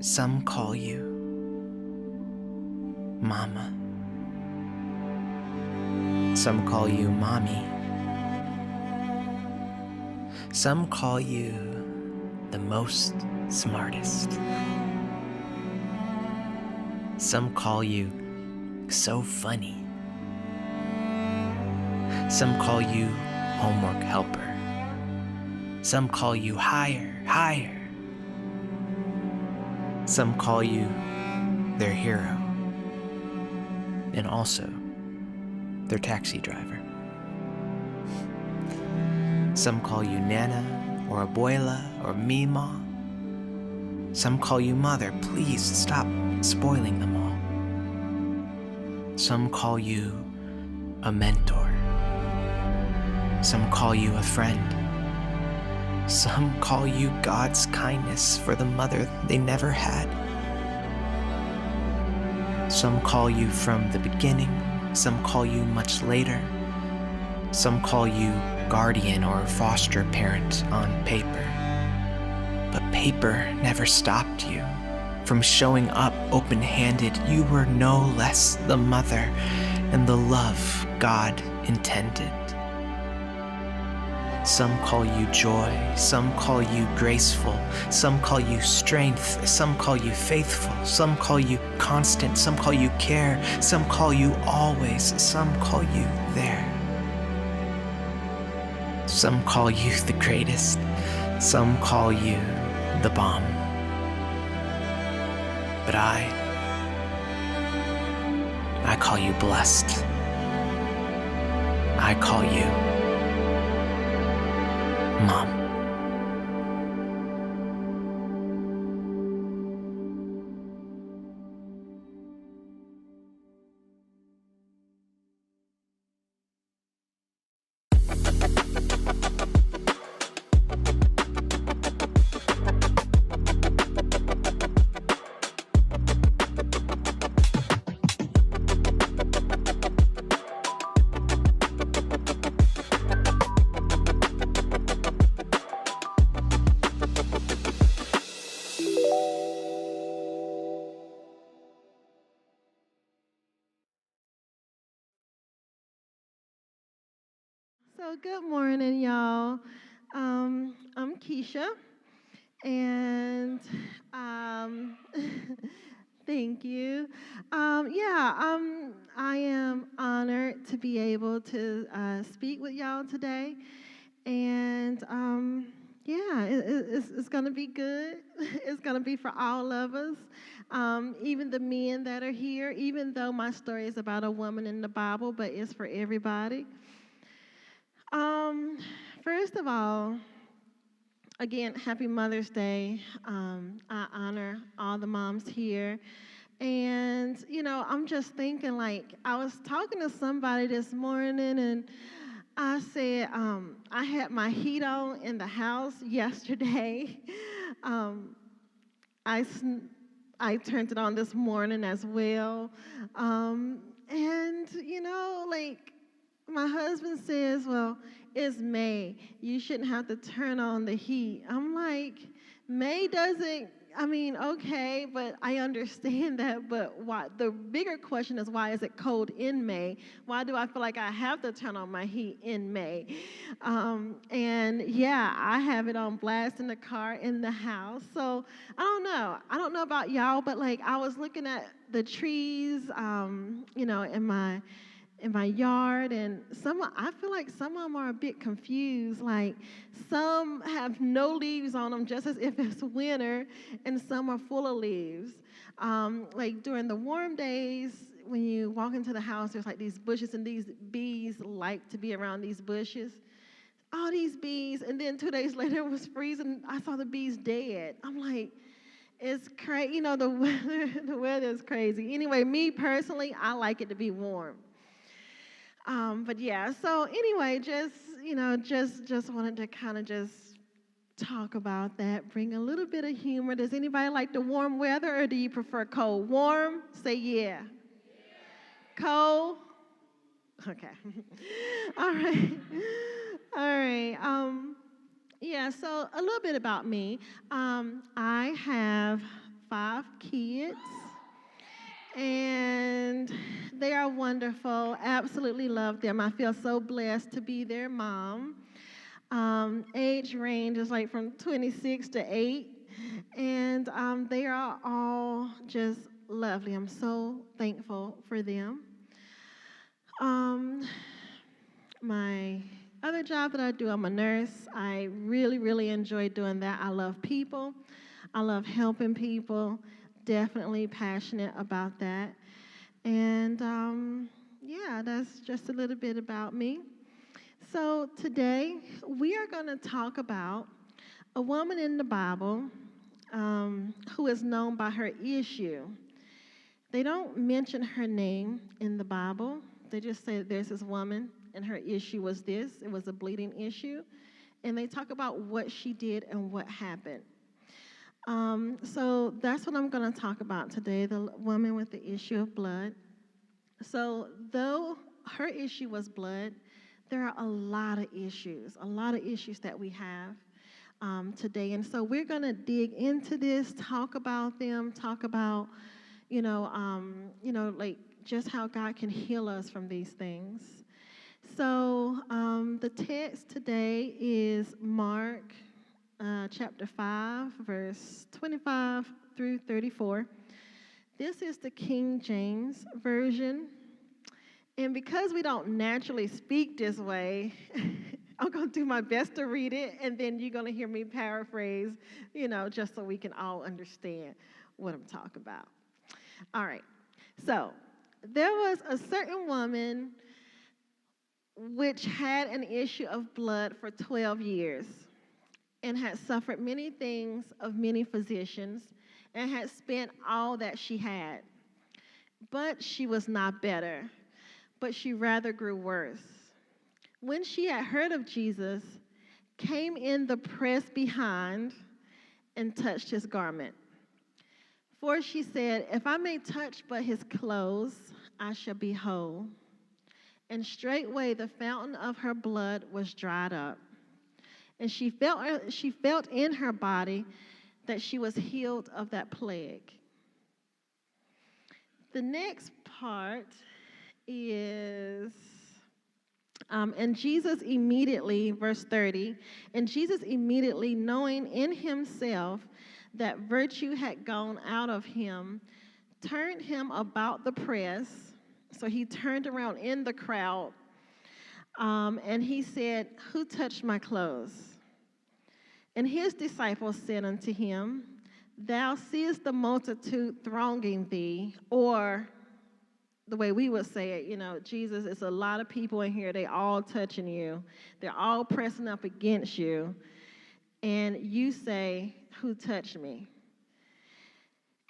Some call you Mama. Some call you Mommy. Some call you the most smartest. Some call you so funny. Some call you homework helper. Some call you higher. Some call you their hero. And also their taxi driver. Some call you Nana or Abuela or Mima. Some call you Mother. Please stop spoiling them all. Some call you a mentor. Some call you a friend. Some call you God's kindness for the mother they never had. Some call you from the beginning. Some call you much later. Some call you guardian or foster parent on paper. But paper never stopped you from showing up open-handed. You were no less the mother and the love God intended. Some call you joy, some call you graceful, some call you strength, some call you faithful, some call you constant, some call you care, some call you always, some call you there. Some call you the greatest, some call you the bomb. But I call you blessed. I call you Mom. So, good morning, y'all. I'm Keisha, and um, thank you. I am honored to be able to speak with y'all today, and it's going to be good. It's going to be for all of us, even the men that are here, even though my story is about a woman in the Bible, but it's for everybody. Um, First of all, again, happy Mother's Day. I honor all the moms here. And, I'm just thinking, like, I was talking to somebody this morning, and I said, I had my heat on in the house yesterday. Um, I, sn- I turned it on this morning as well. Like, my husband says, well, it's May. You shouldn't have to turn on the heat. I'm like, May doesn't, okay, but I understand that. But why? The bigger question is, why is it cold in May? Why do I feel like I have to turn on my heat in May? And yeah, I have it on blast in the car, in the house. So I don't know. I don't know about y'all, but like I was looking at the trees, in my yard, and I feel like some of them are a bit confused. Like some have no leaves on them, just as if it's winter, and some are full of leaves. Like during the warm days, when you walk into the house, there's like these bushes, and these bees like to be around these bushes. All these bees, and then 2 days later it was freezing. I saw the bees dead. I'm like, it's crazy. The weather, the weather is crazy. Anyway, me personally, I like it to be warm. But yeah, so anyway, just wanted to kind of just talk about that, bring a little bit of humor. Does anybody like the warm weather, or do you prefer cold? Warm? Say yeah. Cold? Okay. All right. All right. Yeah, so a little bit about me. I have 5 kids, and they are wonderful. Absolutely love them. I feel so blessed to be their mom. Age range is like from 26 to 8, and they are all just lovely. I'm so thankful for them. Um, my other job that I do, I'm a nurse. I really, really enjoy doing that. I love people. I love helping people. Definitely passionate about that. And yeah, that's just a little bit about me. So today we are going to talk about a woman in the Bible who is known by her issue. They don't mention her name in the Bible. They just say there's this woman and her issue was this. It was a bleeding issue. And they talk about what she did and what happened. So that's what I'm going to talk about today, the woman with the issue of blood. So though her issue was blood, there are a lot of issues that we have today. And so we're going to dig into this, talk about them, talk about, like just how God can heal us from these things. So the text today is Mark chapter 5, verse 25 through 34. This is the King James Version. And because we don't naturally speak this way, I'm going to do my best to read it, and then you're going to hear me paraphrase, just so we can all understand what I'm talking about. All right. So there was a certain woman which had an issue of blood for 12 years and had suffered many things of many physicians and had spent all that she had. But she was not better, but she rather grew worse. When she had heard of Jesus, came in the press behind and touched his garment. For she said, if I may touch but his clothes, I shall be whole. And straightway the fountain of her blood was dried up. And she felt in her body that she was healed of that plague. The next part is, and Jesus immediately, verse 30, and Jesus immediately, knowing in himself that virtue had gone out of him, turned him about the press. So he turned around in the crowd, and he said, who touched my clothes? And his disciples said unto him, thou seest the multitude thronging thee, or the way we would say it, Jesus, it's a lot of people in here. They all touching you. They're all pressing up against you. And you say, who touched me?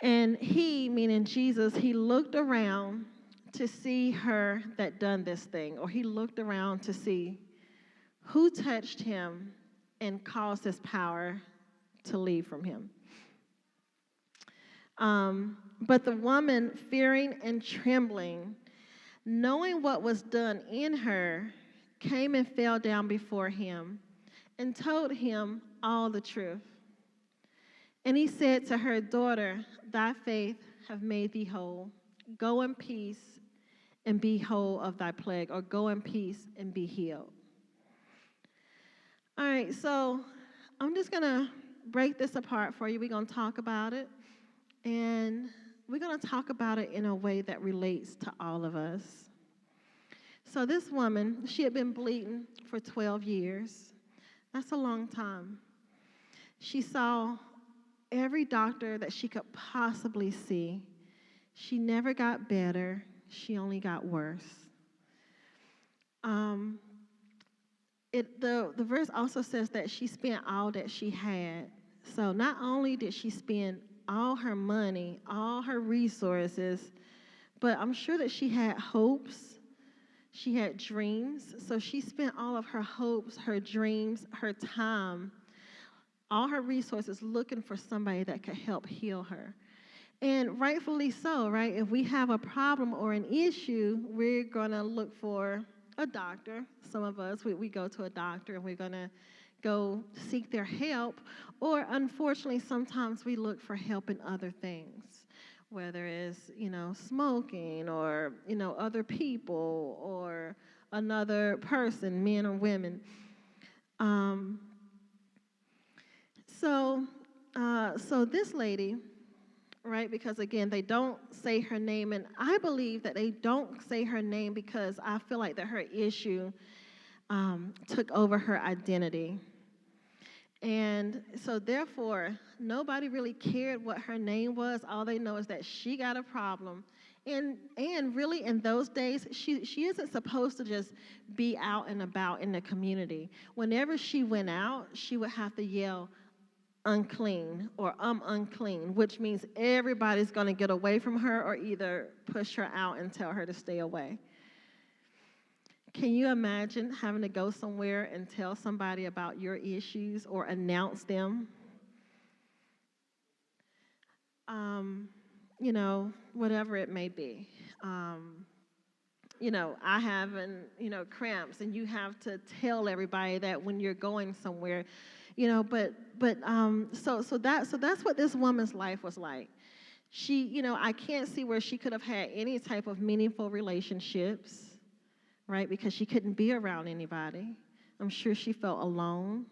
And he, meaning Jesus, he looked around to see her that done this thing. Or he looked around to see who touched him and caused his power to leave from him. But the woman, fearing and trembling, knowing what was done in her, came and fell down before him and told him all the truth. And he said to her, daughter, thy faith hath made thee whole. Go in peace and be whole of thy plague, or go in peace and be healed. All right, so I'm just going to break this apart for you. We're going to talk about it. And we're going to talk about it in a way that relates to all of us. So this woman, she had been bleeding for 12 years. That's a long time. She saw every doctor that she could possibly see. She never got better. She only got worse. The verse also says that she spent all that she had. So not only did she spend all her money, all her resources, but I'm sure that she had hopes, she had dreams. So she spent all of her hopes, her dreams, her time, all her resources looking for somebody that could help heal her. And rightfully so, right? If we have a problem or an issue, we're going to look for a doctor. Some of us, we go to a doctor and we're going to go seek their help, or unfortunately, sometimes we look for help in other things, whether it's, smoking or, other people or another person, men or women. Um, so this lady, right? Because again, they don't say her name, and I believe that they don't say her name because I feel like that her issue took over her identity. And so therefore, nobody really cared what her name was. All they know is that she got a problem. And really in those days, she isn't supposed to just be out and about in the community. Whenever she went out, she would have to yell, unclean, or unclean, which means everybody's going to get away from her or either push her out and tell her to stay away. Can you imagine having to go somewhere and tell somebody about your issues or announce them? Whatever it may be. I have, cramps, and you have to tell everybody that when you're going somewhere, so that's what this woman's life was like. She, I can't see where she could have had any type of meaningful relationships, right? Because she couldn't be around anybody. I'm sure she felt alone,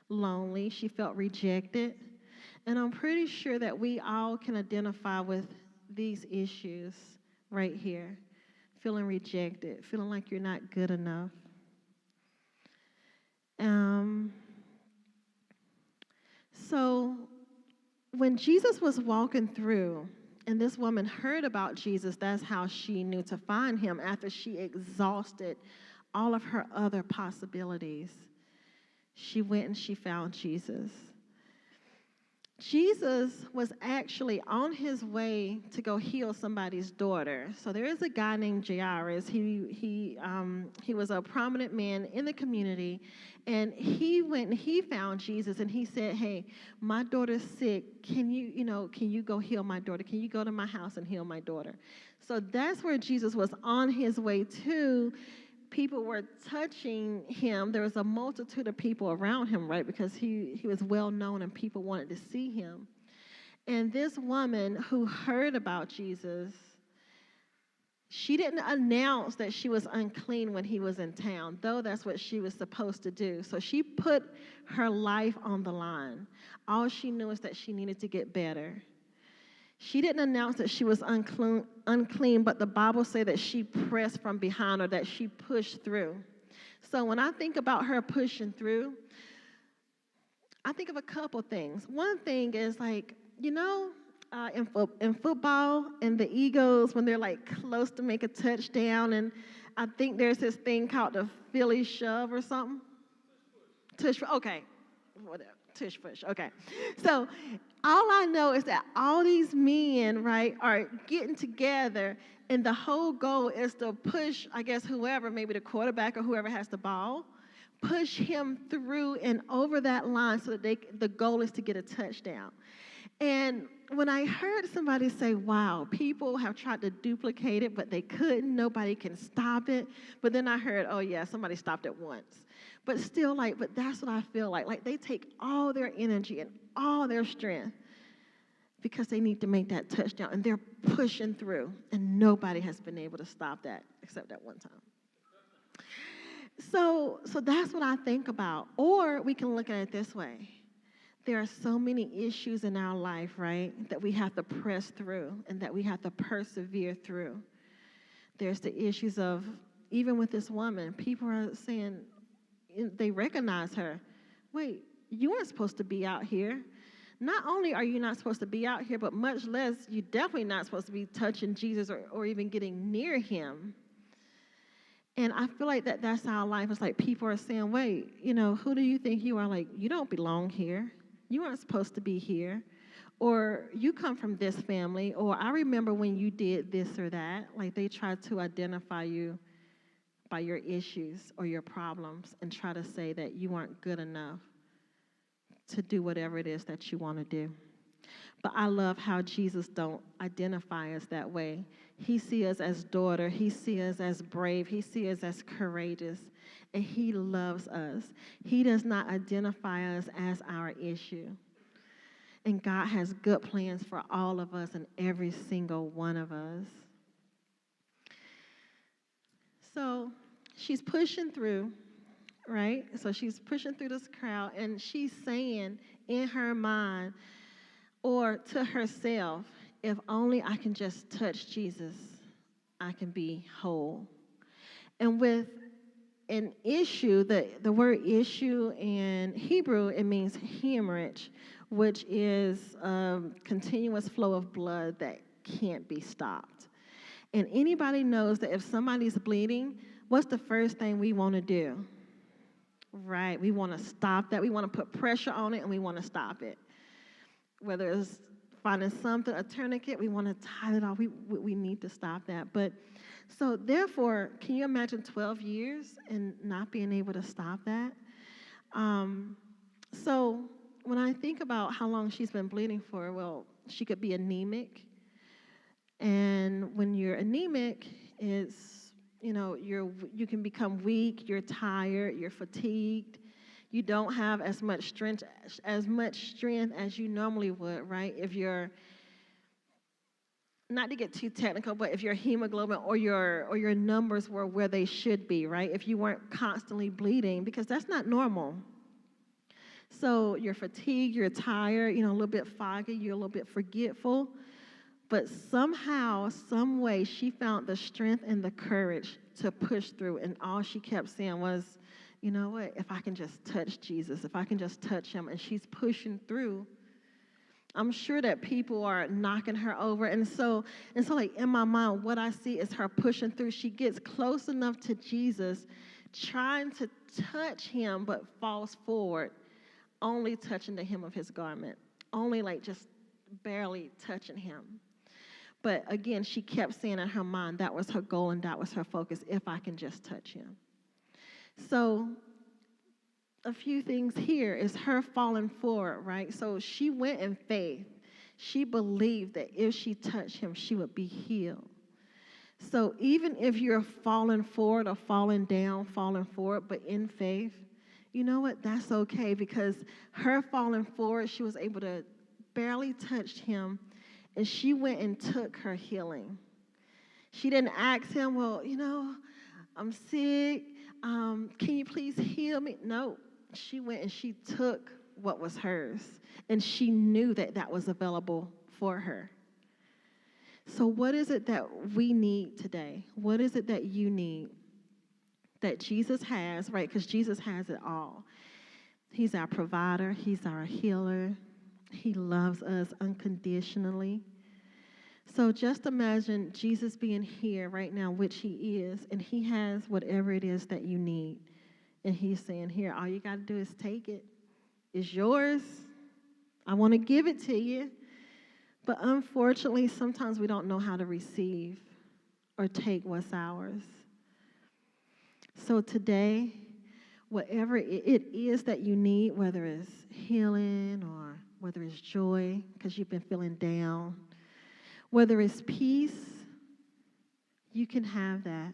lonely. She felt rejected. And I'm pretty sure that we all can identify with these issues right here. Feeling rejected, feeling like you're not good enough. So when Jesus was walking through, and this woman heard about Jesus, that's how she knew to find him after she exhausted all of her other possibilities. She went and she found Jesus. Jesus was actually on his way to go heal somebody's daughter. So there is a guy named Jairus. He was a prominent man in the community, and he went and he found Jesus, and he said, "Hey, my daughter's sick. Can you go heal my daughter? Can you go to my house and heal my daughter?" So that's where Jesus was on his way to. People were touching him. There was a multitude of people around him, right? Because he was well known and people wanted to see him. And this woman who heard about Jesus, she didn't announce that she was unclean when he was in town, though that's what she was supposed to do. So she put her life on the line. All she knew is that she needed to get better. She didn't announce that she was unclean, but the Bible says that she pressed from behind, or that she pushed through. So when I think about her pushing through, I think of a couple things. One thing is in football, and the Eagles, when they're like close to make a touchdown, and I think there's this thing called the Philly shove or something. Tush, okay, whatever. Tush push, okay. So all I know is that all these men, right, are getting together, and the whole goal is to push, I guess, whoever, maybe the quarterback or whoever has the ball, push him through and over that line so that the goal is to get a touchdown. And when I heard somebody say, wow, people have tried to duplicate it, but they couldn't, nobody can stop it. But then I heard, oh yeah, somebody stopped it once. But still, but that's what I feel like. Like they take all their energy and all their strength because they need to make that touchdown, and they're pushing through, and nobody has been able to stop that except that one time. So that's what I think about. Or we can look at it this way. There are so many issues in our life, right, that we have to press through and that we have to persevere through. There's the issues of, even with this woman, people are saying, they recognize her. Wait, you weren't supposed to be out here. Not only are you not supposed to be out here, but much less, you're definitely not supposed to be touching Jesus or even getting near him. And I feel like that's our life. It's like people are saying, wait, who do you think you are? Like, you don't belong here. You aren't supposed to be here. Or you come from this family. Or I remember when you did this or that. Like they try to identify you by your issues or your problems and try to say that you aren't good enough to do whatever it is that you want to do. But I love how Jesus don't identify us that way. He sees us as daughter. He sees us as brave. He sees us as courageous. and he loves us. He does not identify us as our issue. And God has good plans for all of us and every single one of us. So she's pushing through, right? So she's pushing through this crowd, and she's saying in her mind or to herself, if only I can just touch Jesus, I can be whole. And with an issue, the word issue in Hebrew, it means hemorrhage, which is a continuous flow of blood that can't be stopped. And anybody knows that if somebody's bleeding, what's the first thing we want to do? Right, we want to stop that. We want to put pressure on it, and we want to stop it. Whether it's finding something, a tourniquet, we want to tie it off. We need to stop that. But so therefore, can you imagine 12 years and not being able to stop that? So when I think about how long she's been bleeding for, well, she could be anemic. And when you're anemic, it's, you can become weak, you're tired, you're fatigued. You don't have as much strength as you normally would, right? If you're, not to get too technical, but if your hemoglobin or your numbers were where they should be, right? If you weren't constantly bleeding, because that's not normal. So you're fatigued, you're tired, a little bit foggy, you're a little bit forgetful. But somehow, some way, she found the strength and the courage to push through. And all she kept saying was, you know what, if I can just touch Jesus, if I can just touch him. And she's pushing through. I'm sure that people are knocking her over. And so like in my mind, what I see is her pushing through. She gets close enough to Jesus, trying to touch him, but falls forward, only touching the hem of his garment, only like just barely touching him. But again, she kept saying in her mind that was her goal and that was her focus, if I can just touch him. So a few things here is her falling forward, right? So she went in faith. She believed that if she touched him, she would be healed. So even if you're falling forward or falling down, falling forward, but in faith, you know what? That's okay, because her falling forward, she was able to barely touch him, and she went and took her healing. She didn't ask him, well, I'm sick. Can you please heal me? No, she went and she took what was hers, and she knew that that was available for her. So what is it that we need today? What is it that you need that Jesus has, right? Because Jesus has it all. He's our provider. He's our healer. He loves us unconditionally. So just imagine Jesus being here right now, which he is, and he has whatever it is that you need. And he's saying, here, all you got to do is take it. It's yours. I want to give it to you. But unfortunately, sometimes we don't know how to receive or take what's ours. So today, whatever it is that you need, whether it's healing or whether it's joy because you've been feeling down, whether it's peace, you can have that.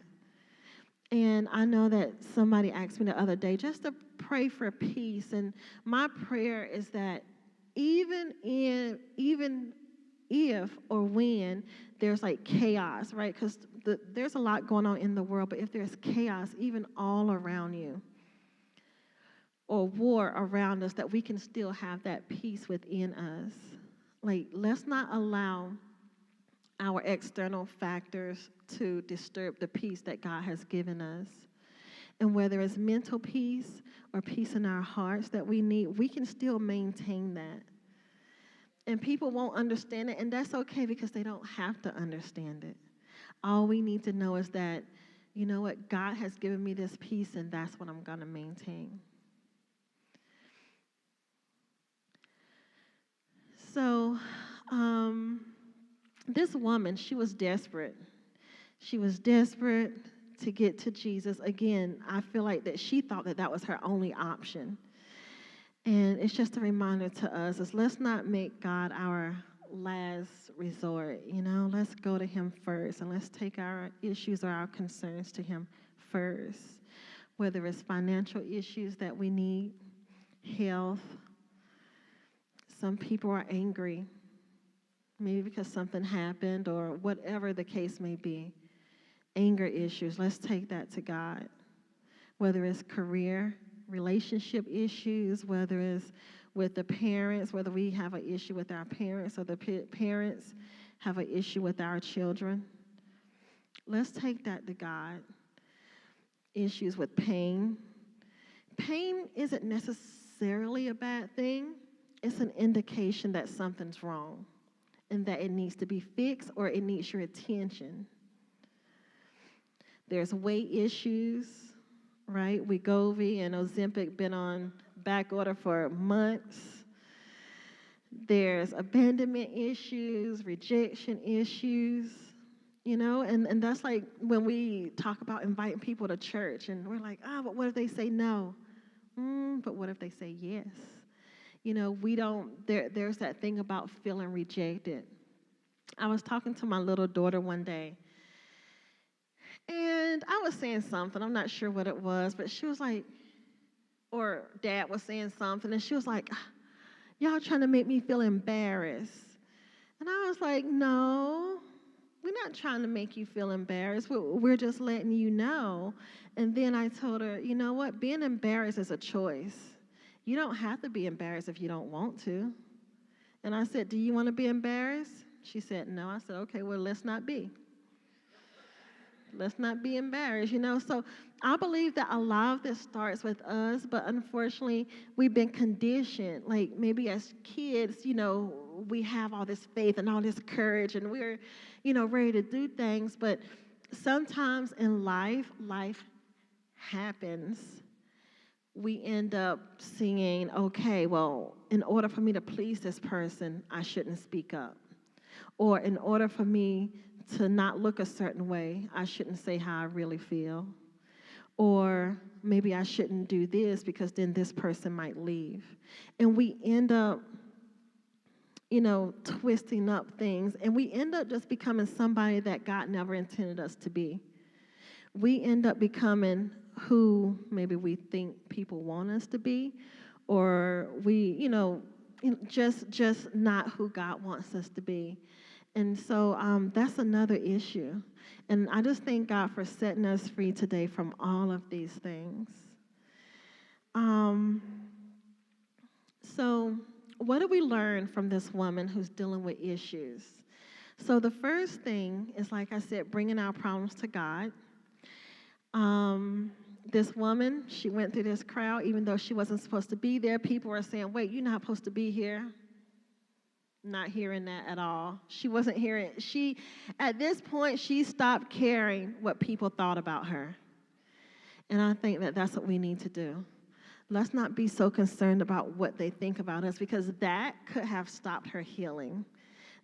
And I know that somebody asked me the other day just to pray for peace. And my prayer is that even if or when there's like chaos, right? Because there's a lot going on in the world, but if there's chaos even all around you or war around us, that we can still have that peace within us. Like, let's not allow our external factors to disturb the peace that God has given us. And whether it's mental peace or peace in our hearts that we need, we can still maintain that. And people won't understand it, and that's okay because they don't have to understand it. All we need to know is that, you know what, God has given me this peace, and that's what I'm going to maintain. So, this woman, she was desperate. She was desperate to get to Jesus. Again, I feel like that she thought that that was her only option. And it's just a reminder to us is let's not make God our last resort. Let's go to him first, and let's take our issues or our concerns to him first. whether it's financial issues that we need, health. Some people are angry, maybe because something happened or whatever the case may be. Anger issues, let's take that to God. Whether it's career, relationship issues, whether it's with the parents, whether we have an issue with our parents or the parents have an issue with our children. Let's take that to God. Issues with pain. Pain isn't necessarily a bad thing. It's an indication that something's wrong and that it needs to be fixed or it needs your attention. There's weight issues, right? Wegovy and Ozempic been on back order for months. There's abandonment issues, rejection issues, and that's like when we talk about inviting people to church and we're like, but what if they say no? But what if they say yes? There's that thing about feeling rejected. I was talking to my little daughter one day, and I was saying something, I'm not sure what it was, but she was like, or Dad was saying something, and she was like, y'all trying to make me feel embarrassed. And I was like, no, we're not trying to make you feel embarrassed. We're just letting you know. And then I told her, you know what? Being embarrassed is a choice. You don't have to be embarrassed if you don't want to. And I said, do you want to be embarrassed? She said, no. I said, okay, well, let's not be. Let's not be embarrassed, So I believe that a lot of this starts with us, but unfortunately, we've been conditioned. Like maybe as kids, we have all this faith and all this courage, and we're, ready to do things. But sometimes in life happens. We end up saying, okay, well, in order for me to please this person, I shouldn't speak up. Or in order for me to not look a certain way, I shouldn't say how I really feel. Or maybe I shouldn't do this because then this person might leave. And we end up, twisting up things. And we end up just becoming somebody that God never intended us to be. We end up becoming who maybe we think people want us to be. Or we, just not who God wants us to be. And so that's another issue. And I just thank God for setting us free today from all of these things. So what do we learn from this woman who's dealing with issues? So the first thing is, like I said, bringing our problems to God. This woman, she went through this crowd, even though she wasn't supposed to be there. People were saying, wait, you're not supposed to be here. Not hearing that at all. She wasn't hearing. At this point, she stopped caring what people thought about her. And I think that that's what we need to do. Let's not be so concerned about what they think about us, because that could have stopped her healing.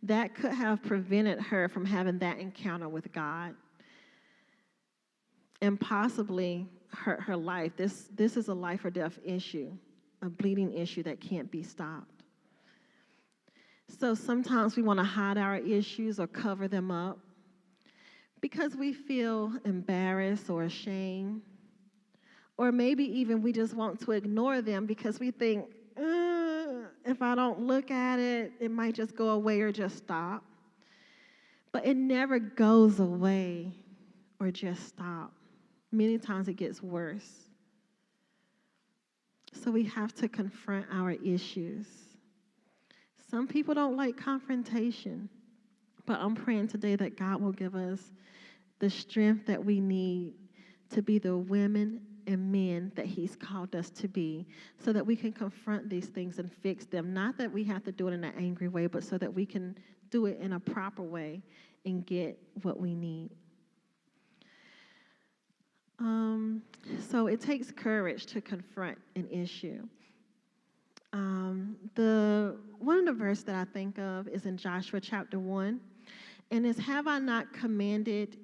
That could have prevented her from having that encounter with God. And possibly hurt her life. This is a life or death issue, a bleeding issue that can't be stopped. So sometimes we want to hide our issues or cover them up because we feel embarrassed or ashamed. Or maybe even we just want to ignore them because we think, if I don't look at it, it might just go away or just stop. But it never goes away or just stop. Many times it gets worse. So we have to confront our issues. Some people don't like confrontation, but I'm praying today that God will give us the strength that we need to be the women and men that He's called us to be, so that we can confront these things and fix them. Not that we have to do it in an angry way, but so that we can do it in a proper way and get what we need. So it takes courage to confront an issue. One of the verses that I think of is in Joshua chapter 1, and it's, have I not commanded,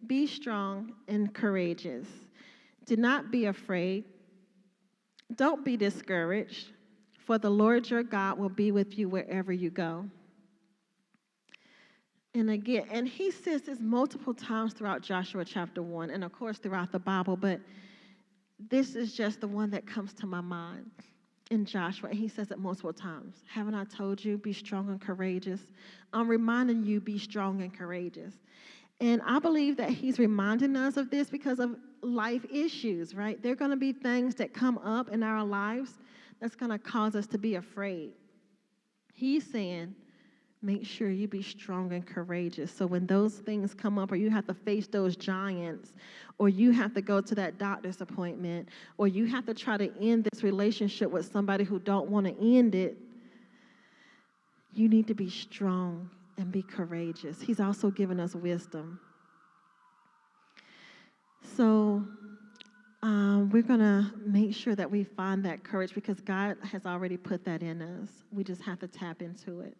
be strong and courageous. Do not be afraid. Don't be discouraged, for the Lord your God will be with you wherever you go. And again, and he says this multiple times throughout Joshua chapter 1, and of course throughout the Bible, but this is just the one that comes to my mind in Joshua. He says it multiple times. Haven't I told you, be strong and courageous? I'm reminding you, be strong and courageous. And I believe that he's reminding us of this because of life issues, right? There are going to be things that come up in our lives that's going to cause us to be afraid. He's saying, make sure you be strong and courageous. So when those things come up, or you have to face those giants, or you have to go to that doctor's appointment, or you have to try to end this relationship with somebody who don't want to end it, you need to be strong and be courageous. He's also given us wisdom. So we're going to make sure that we find that courage because God has already put that in us. We just have to tap into it.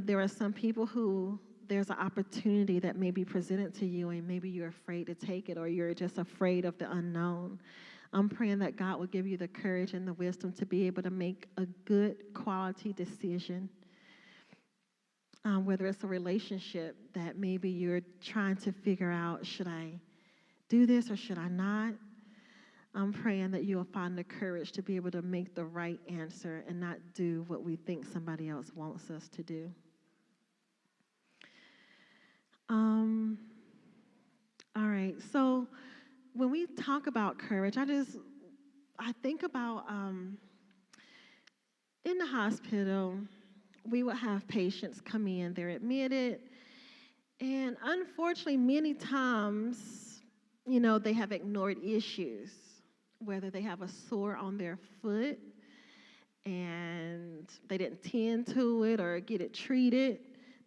There are some people who there's an opportunity that may be presented to you and maybe you're afraid to take it or you're just afraid of the unknown. I'm praying that God will give you the courage and the wisdom to be able to make a good quality decision. Whether it's a relationship that maybe you're trying to figure out, should I do this or should I not? I'm praying that you'll find the courage to be able to make the right answer and not do what we think somebody else wants us to do. All right, so when we talk about courage, I think about in the hospital, we would have patients come in, they're admitted, and unfortunately, many times, they have ignored issues, whether they have a sore on their foot and they didn't tend to it or get it treated.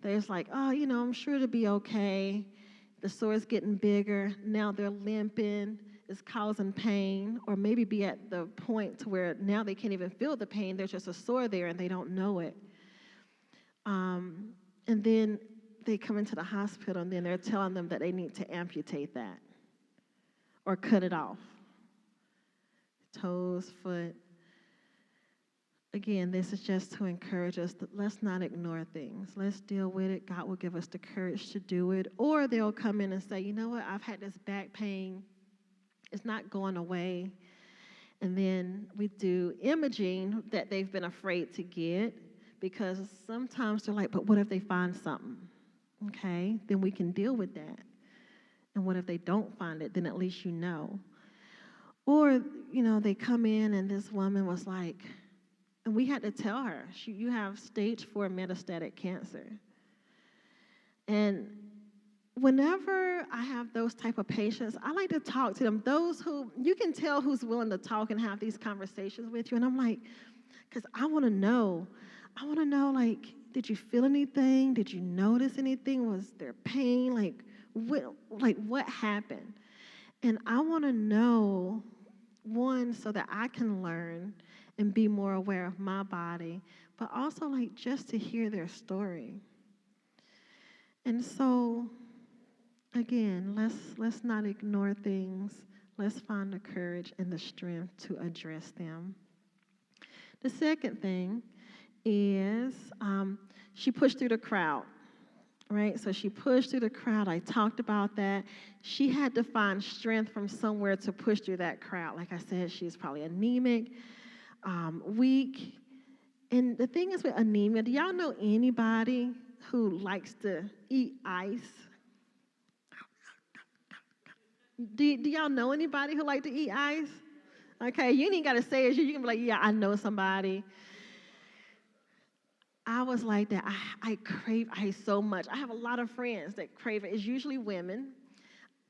They're just like, oh, I'm sure it'll be okay. The sore is getting bigger. Now they're limping. It's causing pain, or maybe be at the point to where now they can't even feel the pain. There's just a sore there and they don't know it. And then they come into the hospital and then they're telling them that they need to amputate that or cut it off. Toes, foot. Again, this is just to encourage us that let's not ignore things. Let's deal with it. God will give us the courage to do it. Or they'll come in and say, you know what, I've had this back pain. It's not going away. And then we do imaging that they've been afraid to get because sometimes they're like, but what if they find something? Okay, then we can deal with that. And what if they don't find it? Then at least you know. Or, they come in and this woman was like, and we had to tell her, you have stage 4 metastatic cancer. And whenever I have those type of patients, I like to talk to them. Those who, you can tell who's willing to talk and have these conversations with you. And I'm like, because I want to know, like, did you feel anything? Did you notice anything? Was there pain? Like what happened? And I want to know, one, so that I can learn and be more aware of my body, but also like just to hear their story. And so, again, let's not ignore things. Let's find the courage and the strength to address them. The second thing is she pushed through the crowd, right? So she pushed through the crowd. I talked about that. She had to find strength from somewhere to push through that crowd. Like I said, she's probably anemic, weak. And the thing is with anemia, do y'all know anybody who likes to eat ice? Do y'all know anybody who like to eat ice? Okay, you ain't got to say it. You can be like, yeah, I know somebody. I was like that. I crave ice so much. I have a lot of friends that crave it. It's usually women.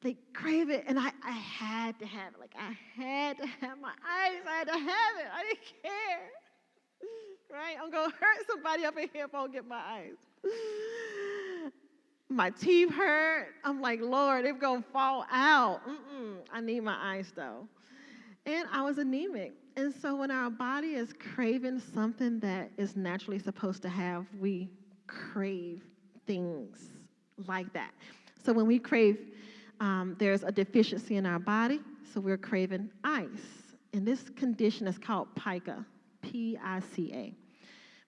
They crave it, and I had to have it. Like, I had to have my ice. I had to have it. I didn't care. Right? I'm going to hurt somebody up in here if I don't get my ice. My teeth hurt. I'm like, Lord, it's going to fall out. I need my ice, though. And I was anemic. And so when our body is craving something that is naturally supposed to have, we crave things like that. So when we crave, there's a deficiency in our body, so we're craving ice. And this condition is called pica, P-I-C-A.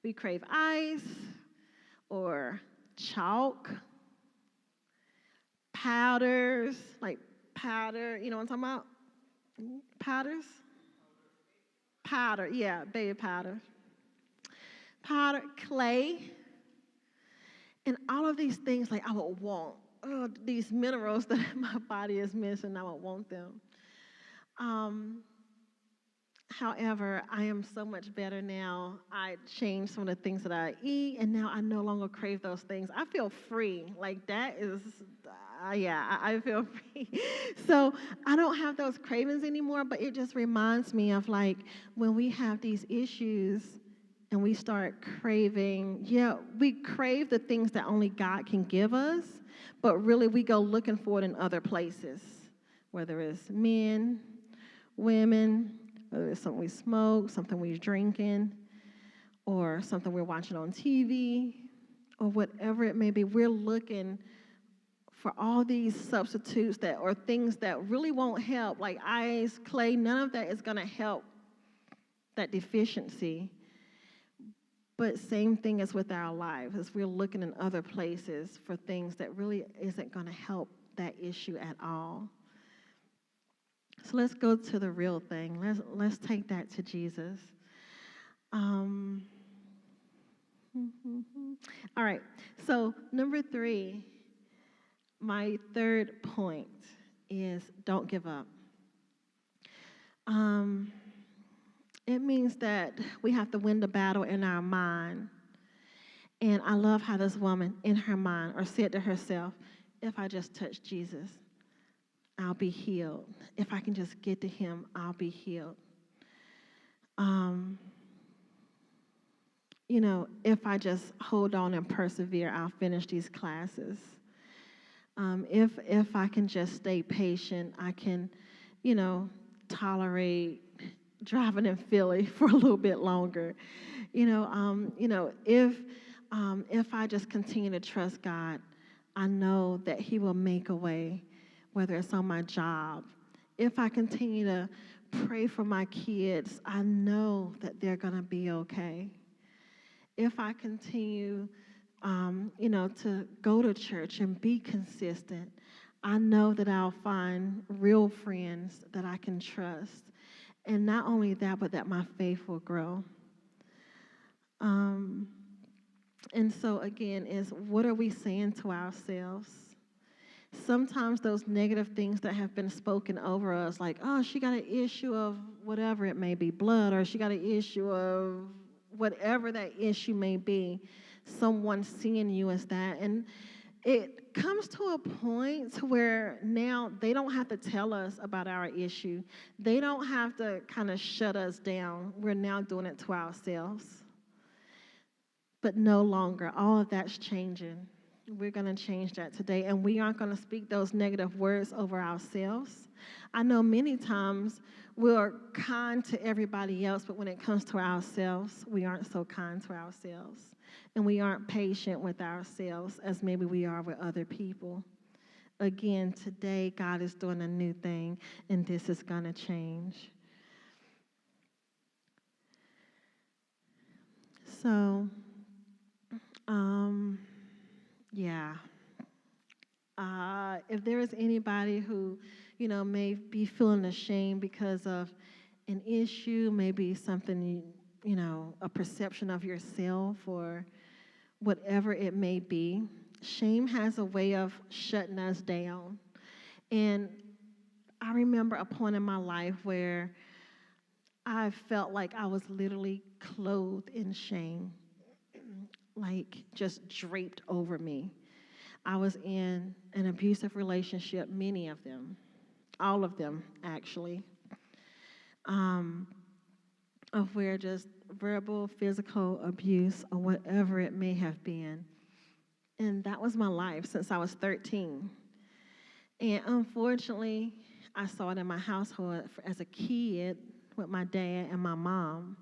We crave ice. or chalk, powders, like powder, you know what I'm talking about? Powders? Powder, yeah, baby powder. Powder, clay, and all of these things like I would want. Oh, these minerals that my body is missing, I would want them. Um, However, I am so much better now. I changed some of the things that I eat, and now I no longer crave those things. I feel free. Like that is, yeah, I feel free. So I don't have those cravings anymore, but it just reminds me of like when we have these issues and we start craving, yeah, we crave the things that only God can give us, but really we go looking for it in other places, whether it's men, women, whether it's something we smoke, something we're drinking, or something we're watching on TV, or whatever it may be. We're looking for all these substitutes that or things that really won't help, like ice, clay. None of that is going to help that deficiency. But same thing as with our lives, as we're looking in other places for things that really isn't going to help that issue at all. So let's go to the real thing. Let's take that to Jesus. Um, all right. So number 3, my third point is don't give up. Um, it means that we have to win the battle in our mind. And I love how this woman in her mind or said to herself, if I just touch Jesus, I'll be healed. If I can just get to him, I'll be healed. If I just hold on and persevere, I'll finish these classes. If I can just stay patient, I can, tolerate driving in Philly for a little bit longer. If I just continue to trust God, I know that he will make a way, whether it's on my job. If I continue to pray for my kids, I know that they're going to be okay. If I continue, to go to church and be consistent, I know that I'll find real friends that I can trust. And not only that, but that my faith will grow. And so, again, is what are we saying to ourselves? Sometimes those negative things that have been spoken over us, like, oh, she got an issue of whatever it may be, blood, or she got an issue of whatever that issue may be, someone seeing you as that. And it comes to a point to where now they don't have to tell us about our issue. They don't have to kind of shut us down. We're now doing it to ourselves. But no longer. All of that's changing. We're going to change that today, and we aren't going to speak those negative words over ourselves. I know many times we're kind to everybody else, but when it comes to ourselves, we aren't so kind to ourselves, and we aren't patient with ourselves as maybe we are with other people. Again, today, God is doing a new thing, and this is going to change. So, yeah. If there is anybody who, may be feeling ashamed because of an issue, maybe something, a perception of yourself or whatever it may be, shame has a way of shutting us down. And I remember a point in my life where I felt like I was literally clothed in shame, like just draped over me. I was in an abusive relationship, many of them, all of them actually, of where just verbal, physical abuse or whatever it may have been. And that was my life since I was 13. And unfortunately, I saw it in my household as a kid with my dad and my mom.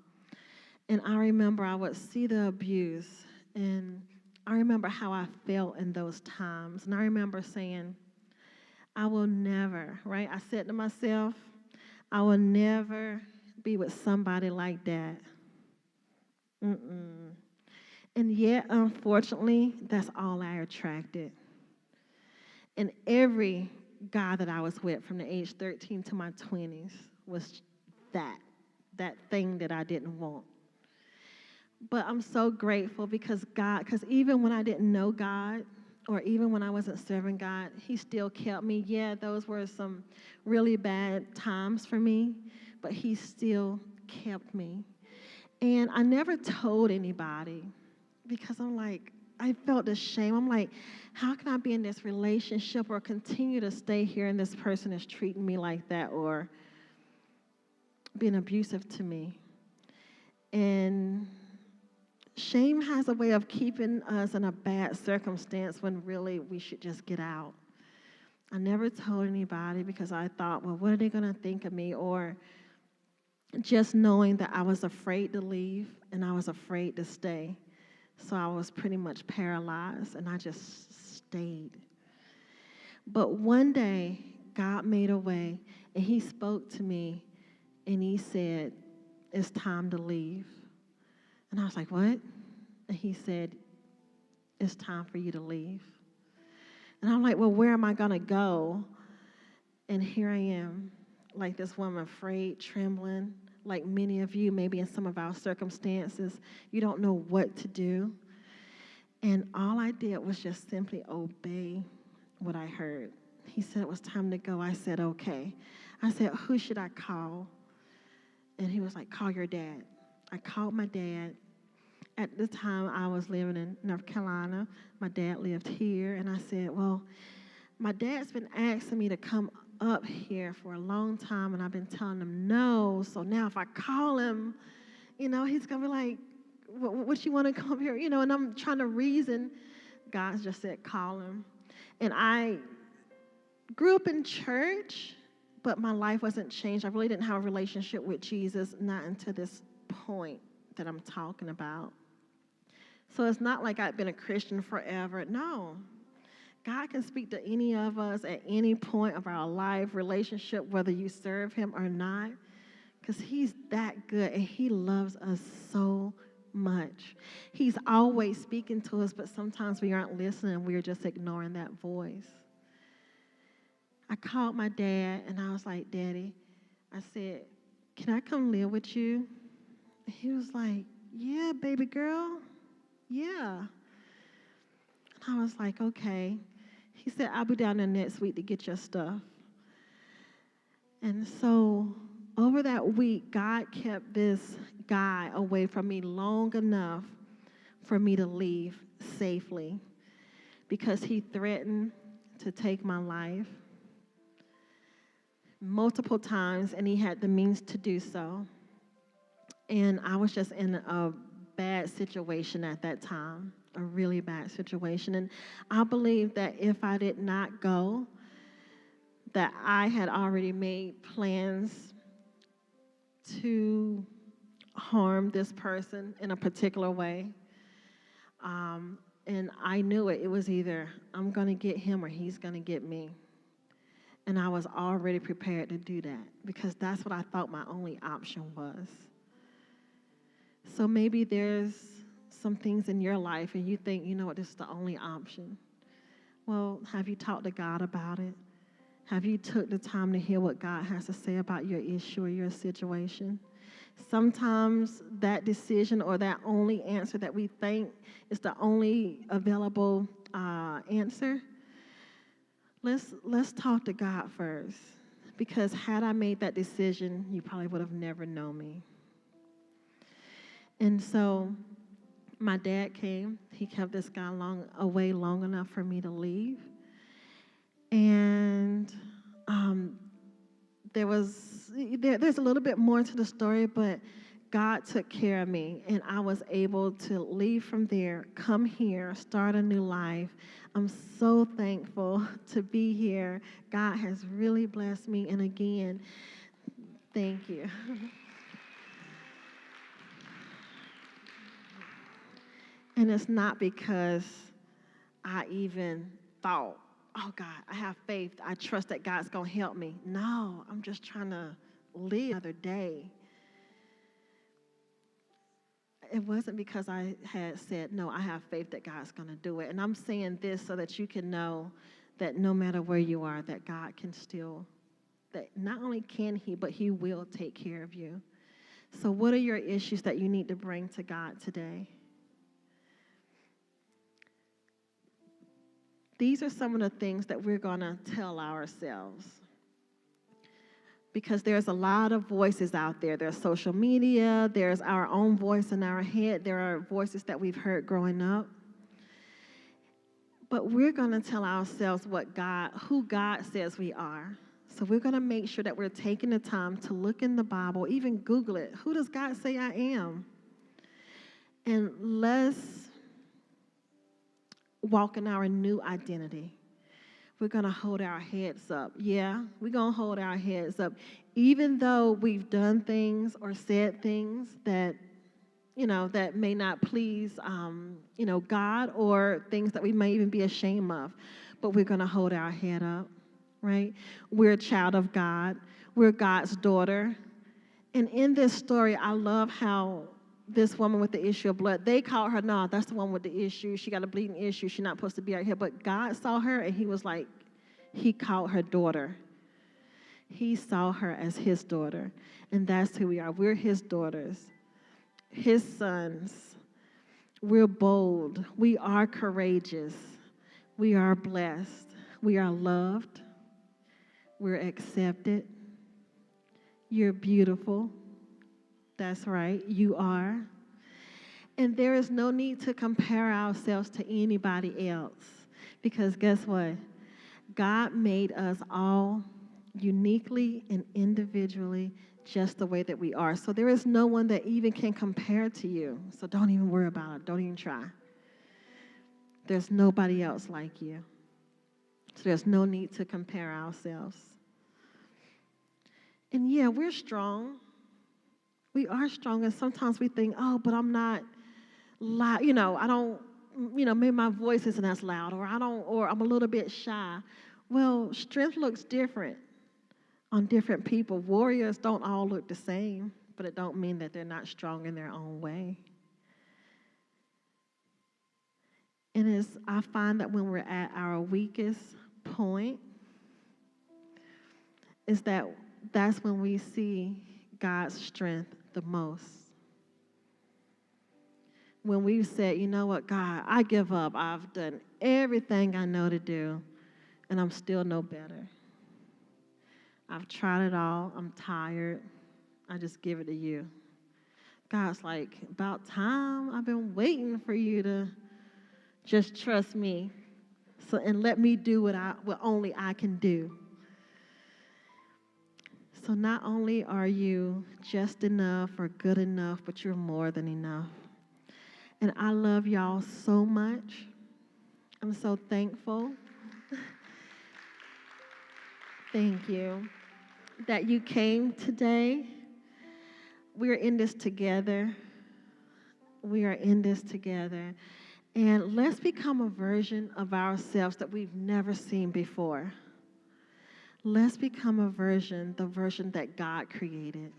And I remember I would see the abuse, and I remember how I felt in those times. And I remember saying, I will never, right? I said to myself, I will never be with somebody like that. Mm-mm. And yet, unfortunately, that's all I attracted. And every guy that I was with from the age 13 to my 20s was that, that thing that I didn't want. But I'm so grateful because even when I didn't know God, or even when I wasn't serving God, He still kept me. Yeah, those were some really bad times for me, but He still kept me. And I never told anybody because I felt the shame. I'm like, how can I be in this relationship or continue to stay here and this person is treating me like that or being abusive to me? And shame has a way of keeping us in a bad circumstance when really we should just get out. I never told anybody because I thought, well, what are they going to think of me? Or just knowing that I was afraid to leave and I was afraid to stay. So I was pretty much paralyzed and I just stayed. But one day, God made a way and He spoke to me and He said, it's time to leave. And I was like, what? And He said, it's time for you to leave. And I'm like, well, where am I going to go? And here I am, like this woman, afraid, trembling, like many of you, maybe in some of our circumstances, you don't know what to do. And all I did was just simply obey what I heard. He said it was time to go. I said, okay. I said, who should I call? And he was like, call your dad. I called my dad. At the time, I was living in North Carolina. My dad lived here. And I said, well, my dad's been asking me to come up here for a long time, and I've been telling him no. So now if I call him, he's going to be like, what you want to come here? And I'm trying to reason. God just said, call him. And I grew up in church, but my life wasn't changed. I really didn't have a relationship with Jesus, not until this point that I'm talking about. So it's not like I've been a Christian forever. No. God can speak to any of us at any point of our life, relationship, whether you serve Him or not, because He's that good and He loves us so much. He's always speaking to us, but sometimes we aren't listening. We're just ignoring that voice. I called my dad and I was like, Daddy, I said, can I come live with you? And he was like, yeah, baby girl, yeah. And I was like, okay. He said, I'll be down there next week to get your stuff. And so over that week, God kept this guy away from me long enough for me to leave safely because he threatened to take my life multiple times, and he had the means to do so. And I was just in a bad situation at that time, a really bad situation. And I believe that if I did not go, that I had already made plans to harm this person in a particular way. And I knew it. It was either I'm going to get him or he's going to get me. And I was already prepared to do that because that's what I thought my only option was. So maybe there's some things in your life and you think, you know what, this is the only option. Well, have you talked to God about it? Have you took the time to hear what God has to say about your issue or your situation? Sometimes that decision or that only answer that we think is the only available answer. Let's talk to God first, because had I made that decision, you probably would have never known me. And so my dad came. He kept this guy away long enough for me to leave. And there's a little bit more to the story, but God took care of me, and I was able to leave from there, come here, start a new life. I'm so thankful to be here. God has really blessed me, and again, thank you. And it's not because I even thought, oh, God, I have faith. I trust that God's going to help me. No, I'm just trying to live another day. it wasn't because I had said, no, I have faith that God's going to do it. And I'm saying this so that you can know that no matter where you are, that God can still, that not only can he, but he will take care of you. So what are your issues that you need to bring to God today? These are some of the things that we're going to tell ourselves. Because there's a lot of voices out there. There's social media. There's our own voice in our head. There are voices that we've heard growing up. But we're going to tell ourselves who God says we are. So we're going to make sure that we're taking the time to look in the Bible, even Google it. Who does God say I am? And let's walk in our new identity. We're going to hold our heads up. Yeah, we're going to hold our heads up. Even though we've done things or said things that, that may not please, God, or things that we may even be ashamed of. But we're going to hold our head up, right? We're a child of God. We're God's daughter. And in this story, I love how this woman with the issue of blood, they called her, no, that's the one with the issue. She got a bleeding issue. She's not supposed to be out here. But God saw her, and he was like, he called her daughter. He saw her as his daughter. And that's who we are. We're his daughters, his sons. We're bold. We are courageous. We are blessed. We are loved. We're accepted. You're beautiful. That's right, you are. And there is no need to compare ourselves to anybody else. Because guess what? God made us all uniquely and individually just the way that we are. So there is no one that even can compare to you. So don't even worry about it. Don't even try. There's nobody else like you. So there's no need to compare ourselves. And yeah, we're strong. We are strong, and sometimes we think, oh, but I'm not loud. I don't, maybe my voice isn't as loud, or I'm a little bit shy. Well, strength looks different on different people. Warriors don't all look the same, but it don't mean that they're not strong in their own way. And I find that when we're at our weakest point, that's when we see God's strength the most. When we've said, you know what, God, I give up. I've done everything I know to do, and I'm still no better. I've tried it all. I'm tired. I just give it to you. God's like, about time. I've been waiting for you to just trust me, and let me do what only I can do. So not only are you just enough or good enough, but you're more than enough. And I love y'all so much. I'm so thankful. Thank you that you came today. We're in this together. We are in this together. And let's become a version of ourselves that we've never seen before. Let's become the version that God created.